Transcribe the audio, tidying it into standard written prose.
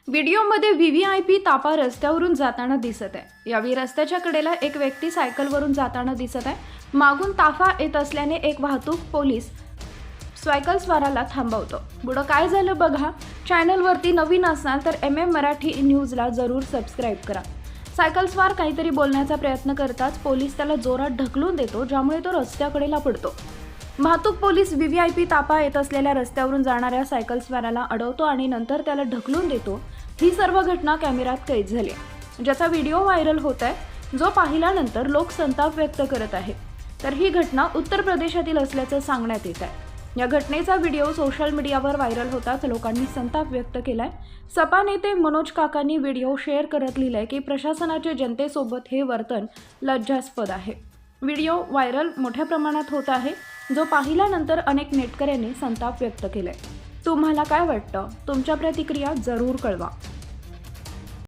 व्हिडिओमध्ये व्हीव्हीआयपी ताफा रस्त्यावरून जाताना दिसत आहे। यावेळी रस्त्याच्या कडेला एक व्यक्ती सायकलवरून जाताना दिसत आहे। मागून ताफा येत असल्याने एक वाहतूक पोलीस सायकलस्वाराला थांबवतो। पुढे काय झालं बघा। चॅनलवरती नवीन असाल तर मराठी न्यूजला जरूर सबस्क्राइब करा। सायकलस्वार काहीतरी बोलण्याचा प्रयत्न करताच पोलीस त्याला जोरात ढकलून देतो, ज्यामुळे तो रस्त्याकडेला पडतो। वाहतूक पोलीस व्हीव्हीआयपी ताफा येत असलेल्या रस्त्यावरून जाणाऱ्या सायकलस्वाराला अडवतो आणि नंतर त्याला ढकलून देतो। ही सर्व घटना कॅमेऱ्यात कैद झाली, ज्याचा व्हिडिओ व्हायरल होत आहे, जो पाहिल्यानंतर लोक संताप व्यक्त करत आहेत। तर ही घटना उत्तर प्रदेशातील असल्याचं सांगण्यात येत आहे। या घटनेचा व्हिडिओ सोशल मीडियावर व्हायरल होताच लोकांनी संताप व्यक्त केलाय। सपा नेते मनोज काकांनी व्हिडिओ शेअर करत लिहिलंय की प्रशासनाचे जनतेसोबत हे वर्तन लज्जास्पद आहे। व्हिडिओ व्हायरल मोठ्या प्रमाणात होत आहे, जो पाहिल्यानंतर अनेक नेटकऱ्यांनी संताप व्यक्त केलाय। तुम्हाला काय वाटतं? तुमच्या प्रतिक्रिया जरूर कळवा।